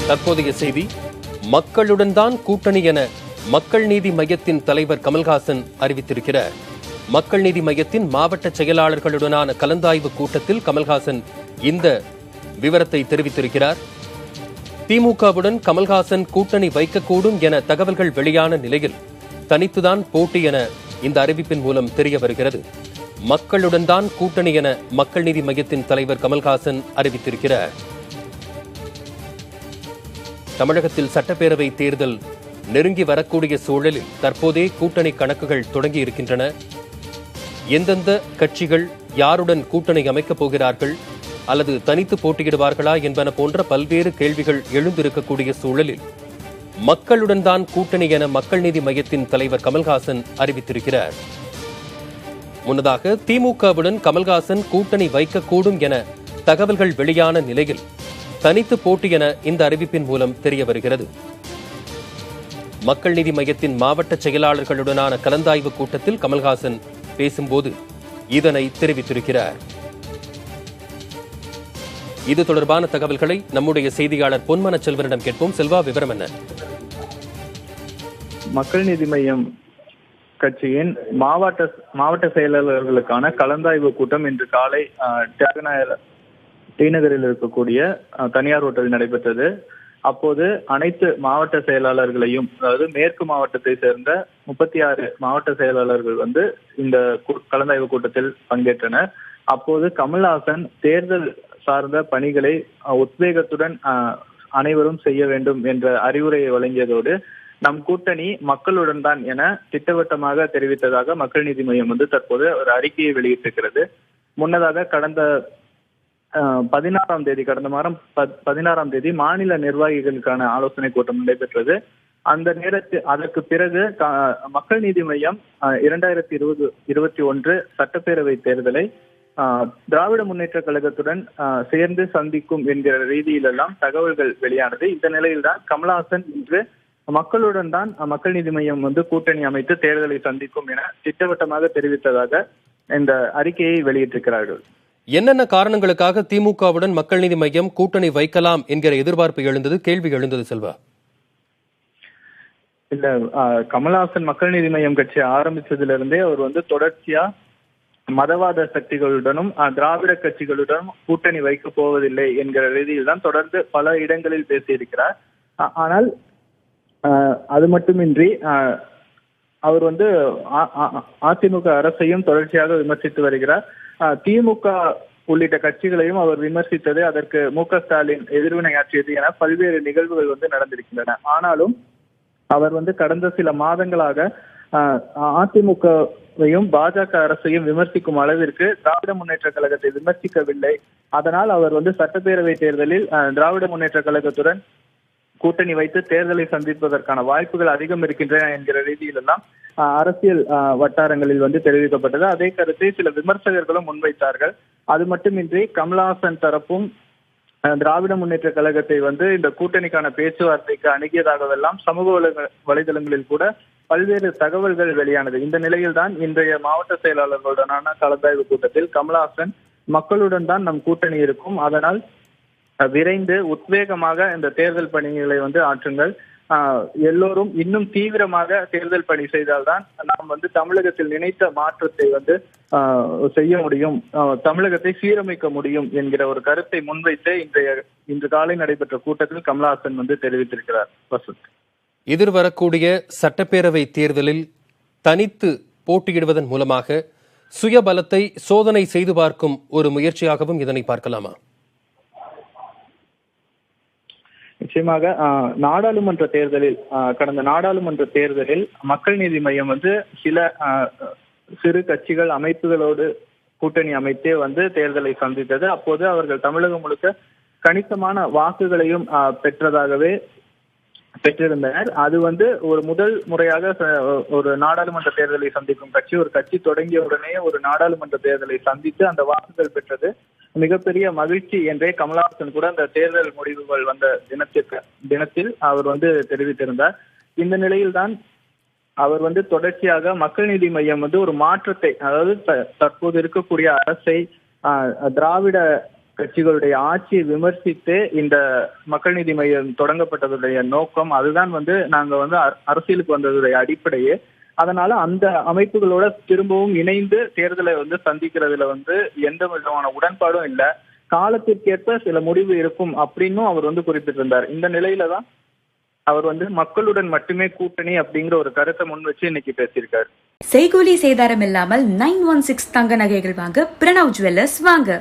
தற்போதைய செய்தி. மக்களுடன் தான் கூட்டணி என மக்கள் நீதி மையத்தின் தலைவர் கமல்ஹாசன் அறிவித்திருக்கிறார். மக்கள் நீதி மையத்தின் மாவட்ட செயலாளர்களுடனான கலந்தாய்வு கூட்டத்தில் கமல்ஹாசன் இந்த விவரத்தை தெரிவித்திருக்கிறார். திமுகவுடன் கமல்ஹாசன் கூட்டணி வைக்கக்கூடும் என தகவல்கள் வெளியான நிலையில் தனித்துதான் போட்டி என இந்த அறிவிப்பின் மூலம் தெரிய வருகிறது. மக்களுடன் தான் கூட்டணி என மக்கள் நீதி மையத்தின் தலைவர் கமல்ஹாசன் அறிவித்திருக்கிறார். தமிழகத்தில் சட்டப்பேரவை தேர்தல் நெருங்கி வரக்கூடிய சூழலில் தற்போதே கூட்டணி கணக்குகள் தொடங்கி இருக்கின்றன. எந்தெந்த கட்சிகள் யாருடன் கூட்டணி அமைக்கப் போகிறார்கள் அல்லது தனித்து போட்டியிடுவார்களா என்பன போன்ற பல்வேறு கேள்விகள் எழுந்திருக்கக்கூடிய சூழலில் மக்களுடன் தான் கூட்டணி என மக்கள் நீதி மையத்தின் தலைவர் கமல்ஹாசன் அறிவித்திருக்கிறார். முன்னதாக திமுகவுடன் கமல்ஹாசன் கூட்டணி வைக்கக்கூடும் என தகவல்கள் வெளியான நிலையில் தனித்து போட்டி என இந்த அறிவிப்பின் மூலம் தெரிய வருகிறது. மக்கள் நீதி மையத்தின் மாவட்ட செயலாளர்களுடனான கலந்தாய்வு கூட்டத்தில் கமல்ஹாசன் பேசும்போது இதனை தெரிவித்திருக்கிறார். இது தொடர்பான தகவல்களை நம்முடைய செய்தியாளர் பொன்மன செல்வனிடம் கேட்போம். செல்வா, விவரம் என்ன? மக்கள் நீதி மையம் கட்சியின் மாவட்ட செயலாளர்களுக்கான கலந்தாய்வு கூட்டம் இன்று காலை தியாகராயர் டி நகரில் இருக்கக்கூடிய தனியார் ஹோட்டலில் நடைபெற்றது. அப்போது அனைத்து மாவட்ட செயலாளர்களையும், அதாவது மேற்கு மாவட்டத்தை சேர்ந்த 36 மாவட்ட செயலாளர்கள் இந்த கலந்தாய்வு கூட்டத்தில் பங்கேற்றனர். அப்போது கமல்ஹாசன் தேர்தல் சார்ந்த பணிகளை உத்வேகத்துடன் அனைவரும் செய்ய வேண்டும் என்ற அறிவுரையை வழங்கியதோடு நம் கூட்டணி மக்களுடன் தான் என திட்டவட்டமாக தெரிவித்ததாக மக்கள் நீதி மையம் தற்போது ஒரு அறிக்கையை வெளியிட்டிருக்கிறது. முன்னதாக கடந்த 16ஆம் தேதி, கடந்த மாதம் 16ஆம் தேதி மாநில நிர்வாகிகளுக்கான ஆலோசனை கூட்டம் நடைபெற்றது. அந்த நேரத்தில் அதற்கு பிறகு மக்கள் நீதி மையம் 2021 சட்டப்பேரவை தேர்தலை திராவிட முன்னேற்ற கழகத்துடன் சேர்ந்து சந்திக்கும் என்கிற ரீதியிலெல்லாம் தகவல்கள் வெளியானது. இந்த நிலையில்தான் கமல்ஹாசன் இன்று மக்களுடன் தான் மக்கள் நீதி மையம் கூட்டணி அமைத்து தேர்தலை சந்திக்கும் என திட்டவட்டமாக தெரிவித்ததாக இந்த அறிக்கையை வெளியிட்டிருக்கிறார்கள். என்னென்ன காரணங்களுக்காக திமுகவுடன் மக்கள் நீதி மையம் கூட்டணி வைக்கலாம் என்கிற எதிர்பார்ப்பு எழுந்தது, கேள்வி எழுந்தது செல்வா? இல்ல, கமல்ஹாசன் மக்கள் நீதி மையம் கட்சி ஆரம்பிச்சதிலிருந்தே அவர் தொடர்ச்சியா மதவாத சக்திகளுடனும் திராவிட கட்சிகளுடனும் கூட்டணி வைக்க போவதில்லை என்கிற ரீதியில் தான் தொடர்ந்து பல இடங்களில் பேசியிருக்கிறார். ஆனால் அது மட்டுமின்றி அவர் அதிமுக அரசையும் தொடர்ச்சியாக விமர்சித்து வருகிறார். திமுக உள்ளிட்ட கட்சிகளையும் அவர் விமர்சித்தது, அதற்கு மு.க. ஸ்டாலின் எதிர்வினையாற்றியது என பல்வேறு நிகழ்வுகள் நடந்திருக்கின்றன. ஆனாலும் அவர் கடந்த சில மாதங்களாக அதிமுகவையும் பாஜக அரசையும் விமர்சிக்கும் அளவிற்கு திராவிட முன்னேற்ற கழகத்தை விமர்சிக்கவில்லை. அதனால் அவர் சட்டப்பேரவை தேர்தலில் திராவிட முன்னேற்ற கழகத்துடன் கூட்டணி வைத்து தேர்தலை சந்திப்பதற்கான வாய்ப்புகள் அதிகம் இருக்கின்றன என்கிற ரீதியிலெல்லாம் அரசியல் வட்டாரங்களில் தெரிவிக்கப்பட்டது. அதே கருத்தை சில விமர்சகர்களும் முன்வைத்தார்கள். அது மட்டுமின்றி கமல்ஹாசன் தரப்பும் திராவிட முன்னேற்ற கழகத்தை இந்த கூட்டணிக்கான பேச்சுவார்த்தைக்கு அணுகியதாகவெல்லாம் சமூக வலைதளங்களில் கூட பல்வேறு தகவல்கள் வெளியானது. இந்த நிலையில் தான் இன்றைய மாவட்ட செயலாளர்களுடனான கலந்தாய்வு கூட்டத்தில் கமல்ஹாசன் மக்களுடன் தான் நம் கூட்டணி இருக்கும், அதனால் விரைந்து உத்வேகமாக இந்த தேர்தல் பணிகளை ஆற்றுங்கள், எல்லோரும் இன்னும் தீவிரமாக தேர்தல் பணி செய்தால்தான் நாம் தமிழகத்தில் நினைத்த மாற்றத்தை செய்ய முடியும், தமிழகத்தை சீரமைக்க முடியும் என்கிற ஒரு கருத்தை முன்வைத்து இன்று காலை நடைபெற்ற கூட்டத்தில் கமல்ஹாசன் தெரிவித்திருக்கிறார். வசந்த், எதிர்வரக்கூடிய சட்டப்பேரவை தேர்தலில் தனித்து போட்டியிடுவதன் மூலமாக சுயபலத்தை சோதனை செய்து பார்க்கும் ஒரு முயற்சியாகவும் இதனை பார்க்கலாமா? நிச்சயமாக. நாடாளுமன்ற தேர்தலில், கடந்த நாடாளுமன்ற தேர்தலில் மக்கள் நீதி மையம் சில சிறு கட்சிகள் அமைப்புகளோடு கூட்டணி அமைத்தே தேர்தலை சந்தித்தது. அப்போது அவர்கள் தமிழகம் முழுக்க கணிசமான வாக்குகளையும் பெற்றிருந்தனர். அது ஒரு முதல் முறையாக ஒரு நாடாளுமன்ற தேர்தலை சந்திக்கும் கட்சி, ஒரு கட்சி தொடங்கிய உடனே ஒரு நாடாளுமன்ற தேர்தலை சந்தித்து அந்த வாக்குகள் பெற்றது மிகப்பெரிய மகிழ்ச்சி என்றே கமல்ஹாசன் கூட அந்த தேர்தல் முடிவுகள் வந்த தினத்தில் அவர் தெரிவித்திருந்தார். இந்த நிலையில்தான் அவர் தொடர்ச்சியாக மக்கள் நீதி மையம் ஒரு மாற்றத்தை, அதாவது தற்போது இருக்கக்கூடிய அரசை திராவிட கட்சிகளுடைய ஆட்சியை விமர்சித்து இந்த மக்கள் நீதி மையம் தொடங்கப்பட்டதுடைய நோக்கம் அதுதான் நாங்க அரசியலுக்கு வந்ததுடைய அடிப்படையே. அதனால அந்த அமைப்புகளோட திரும்பவும் இணைந்து தேர்தலை சந்திக்கிறதுல எந்த விதமான உடன்பாடும் இல்லை. காலத்திற்கேற்ப சில முடிவு இருக்கும் அப்படின்னும் அவர் குறிப்பிட்டிருந்தார். இந்த நிலையில தான் அவர் மக்களுடன் மட்டுமே கூட்டணி அப்படிங்கிற ஒரு கருத்தை முன் வச்சு இன்னைக்கு பேசியிருக்காரு. செய்கூலி சேதாரம் இல்லாமல் 916 தங்க நகைகள் வாங்க பிரணவ் ஜுவல்லர்ஸ் வாங்க.